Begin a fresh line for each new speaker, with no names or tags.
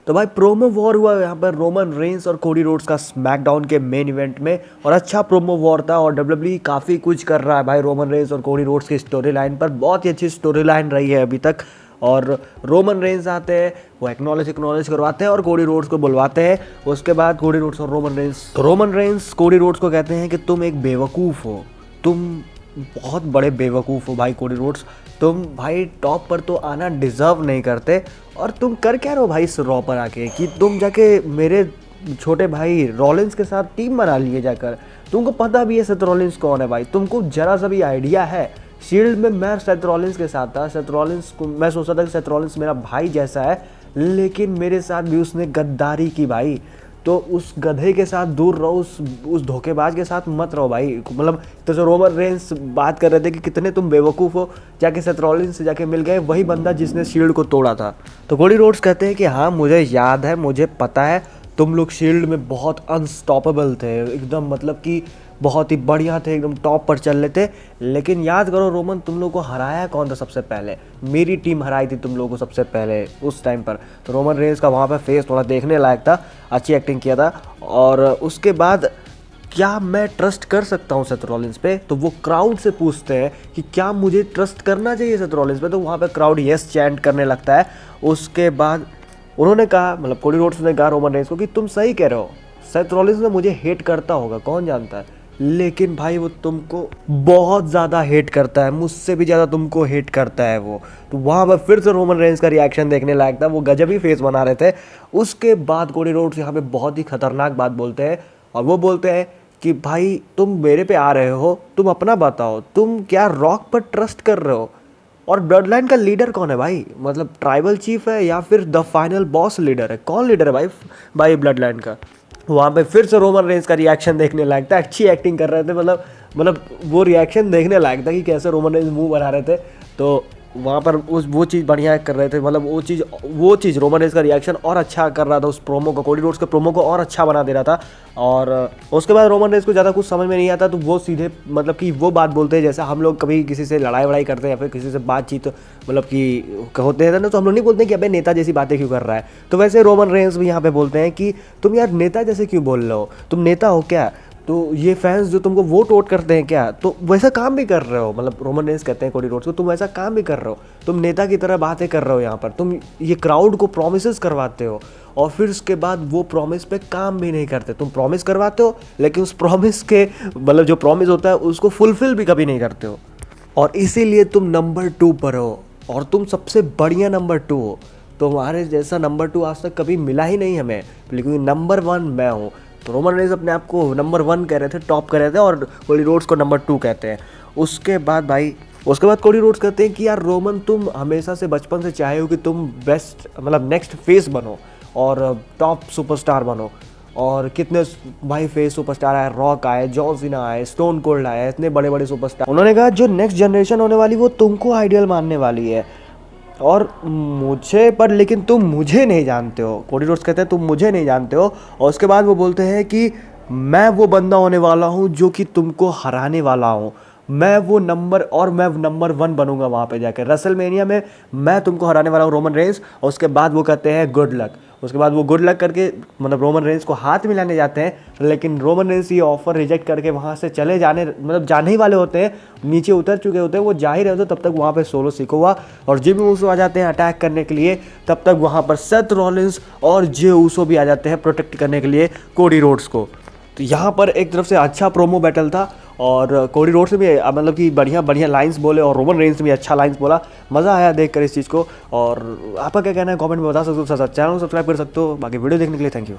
तो भाई promo war हुआ यहाँ पर रोमन रेंस और कोडी रोड्स का स्मैकडाउन के मेन इवेंट में, और अच्छा प्रोमो वॉर था। और डब्ल्यूडब्ल्यूई काफ़ी कुछ कर रहा है भाई रोमन रेंस और कोडी रोड्स की स्टोरी लाइन पर, बहुत ही अच्छी स्टोरी लाइन रही है अभी तक। और रोमन रेंस आते हैं, वो एक्नॉलेज करवाते हैं और कोडी रोड्स को बुलवाते हैं। उसके बाद कोडी रोड्स और रोमन रेंस कोडी रोड्स को कहते हैं कि तुम एक बेवकूफ़ हो, तुम बहुत बड़े बेवकूफ़ हो भाई कोडी रोड्स, तुम भाई टॉप पर तो आना डिज़र्व नहीं करते। और तुम कर क्या रहे हो भाई इस रॉ पर आके, कि तुम जाके मेरे छोटे भाई रॉलिंस के साथ टीम बना लिए जाकर। तुमको पता भी है सेथ रॉलिंस कौन है भाई, तुमको जरा सा भी आइडिया है। शील्ड में मैं सेथ रॉलिंस के साथ था, सेथ रॉलिंस को मैं सोचता था कि सेथ रॉलिंस मेरा भाई जैसा है, लेकिन मेरे साथ भी उसने गद्दारी की भाई। तो उस गधे के साथ दूर रहो, उस धोखेबाज के साथ मत रहो भाई। मतलब तो जो रोमन रेंस बात कर रहे थे कि कितने तुम बेवकूफ़ हो, जाके सेथ रॉलिंस से जाके मिल गए वही बंदा जिसने शील्ड को तोड़ा था। तो कोडी रोड्स कहते हैं कि हाँ मुझे याद है, मुझे पता है, तुम लोग शील्ड में बहुत अनस्टॉपेबल थे एकदम, मतलब कि बहुत ही बढ़िया थे, एकदम टॉप पर चल रहे थे। लेकिन याद करो रोमन, तुम लोग को हराया कौन था सबसे पहले? मेरी टीम हराई थी तुम लोगों को सबसे पहले उस टाइम पर। तो रोमन रेंस का वहाँ पर फेस थोड़ा देखने लायक था, अच्छी एक्टिंग किया था। और उसके बाद क्या मैं ट्रस्ट कर सकता हूँ सेथ रॉलिंस पे? तो वो क्राउड से पूछते हैं कि क्या मुझे ट्रस्ट करना चाहिए सेथ रॉलिंस पे? तो वहाँ पे क्राउड यस चैंट करने लगता है। उसके बाद उन्होंने कहा, मतलब कोडी रोड्स ने कहा रोमन रेंस को कि तुम सही कह रहे हो, सेथ रॉलिंस ने मुझे हेट करता होगा, कौन जानता है, लेकिन भाई वो तुमको बहुत ज़्यादा हेट करता है, मुझसे भी ज़्यादा तुमको हेट करता है वो। तो वहाँ पर फिर से रोमन रेंस का रिएक्शन देखने लायक था, वो गजब ही फेस बना रहे थे। उसके बाद कोडी रोड्स यहाँ पे बहुत ही खतरनाक बात बोलते हैं, और वो बोलते हैं कि भाई तुम मेरे पे आ रहे हो, तुम अपना बताओ, तुम क्या रॉक पर ट्रस्ट कर रहे हो? और ब्लड लाइन का लीडर कौन है भाई? मतलब ट्राइबल चीफ है या फिर द फाइनल बॉस लीडर है? कौन लीडर है भाई ब्लड लाइन का? वहाँ पे फिर से रोमन रेंस का रिएक्शन देखने लायक था, अच्छी एक्टिंग कर रहे थे। मतलब वो रिएक्शन देखने लायक था कि कैसे रोमन रेंस मुंह बना रहे थे। तो वहाँ पर वो चीज़ बढ़िया कर रहे थे, मतलब वो चीज़ रोमन रेंस का रिएक्शन और अच्छा कर रहा था, उस प्रोमो को, कोडी रोड्स के प्रोमो को और अच्छा बना दे रहा था। और उसके बाद रोमन रेंस को ज़्यादा कुछ समझ में नहीं आता, तो वो सीधे मतलब कि वो बात बोलते हैं जैसे हम लोग कभी किसी से लड़ाई वड़ाई करते हैं या फिर किसी से बातचीत मतलब कि होते हैं ना, तो हम लोग नहीं बोलते कि अबे नेता जैसी बातें क्यों कर रहा है। तो वैसे रोमन रेंस भी यहाँ पे बोलते हैं कि तुम यार नेता जैसे क्यों बोल रहे हो, तुम नेता हो क्या? तो ये फैंस जो तुमको वोट वोट करते हैं क्या, तो वैसा काम भी कर रहे हो? मतलब रोमन रेंस कहते हैं कोडी रोड्स को, तुम वैसा काम भी कर रहे हो, तुम नेता की तरह बातें कर रहे हो यहाँ पर, तुम ये क्राउड को प्रॉमिसेस करवाते हो और फिर उसके बाद वो प्रॉमिस पे काम भी नहीं करते। तुम प्रॉमिस करवाते हो लेकिन उस प्रॉमिस के मतलब जो प्रॉमिस होता है उसको फुलफिल भी कभी नहीं करते हो, और इसीलिए तुम नंबर 2 पर हो, और तुम सबसे बढ़िया नंबर 2 हो। तुम्हारे जैसा नंबर 2 आज तक कभी मिला ही नहीं हमें, लेकिन नंबर 1 मैं हूँ। तो रोमन रेंस अपने आप को नंबर 1 कह रहे थे, टॉप कह रहे थे, और कोडी रोड्स को नंबर 2 कहते हैं। उसके बाद कोडी रोड्स कहते हैं कि यार रोमन, तुम हमेशा से बचपन से चाहे हो कि तुम बेस्ट मतलब नेक्स्ट फेस बनो और टॉप सुपरस्टार बनो। और कितने भाई फेस सुपरस्टार आए, रॉक आए, जॉन सीना आए, स्टोन कोल्ड आए, इतने बड़े बड़े सुपरस्टार। उन्होंने कहा जो नेक्स्ट जनरेशन होने वाली वो तुमको आइडियल मानने वाली है, और मुझे पर लेकिन तुम मुझे नहीं जानते हो। कोडी रोड्स कहते हैं तुम मुझे नहीं जानते हो। और उसके बाद वो बोलते हैं कि मैं वो बंदा होने वाला हूँ जो कि तुमको हराने वाला हूँ, मैं नंबर 1 बनूंगा वहाँ पे जाकर रेसलमेनिया में, मैं तुमको हराने वाला हूँ रोमन रेंस। और उसके बाद वो कहते हैं गुड लक। उसके बाद वो गुड लक करके मतलब रोमन रेंस को हाथ मिलाने जाते हैं, लेकिन रोमन रेंस ये ऑफर रिजेक्ट करके वहाँ से जाने ही वाले होते हैं, नीचे उतर चुके होते हैं, वो जा ही रहे होते। तब तक वहाँ पे सोलो सिकोवा और जिमी ऊसो आ जाते हैं अटैक करने के लिए। तब तक वहाँ पर सेथ रॉलिंस और जे ऊसो भी आ जाते हैं प्रोटेक्ट करने के लिए कोडी रोड्स को। तो यहाँ पर एक तरफ से अच्छा प्रोमो बैटल था, और कोडी रोड्स ने भी मतलब कि बढ़िया लाइंस बोले, और रोमन रेंस ने भी अच्छा लाइंस बोला। मज़ा आया देख कर इस चीज़ को। और आपका क्या कहना है कमेंट में बता सकते हो, चैनल को सब्सक्राइब कर सकते हो। बाकी वीडियो देखने के लिए थैंक यू।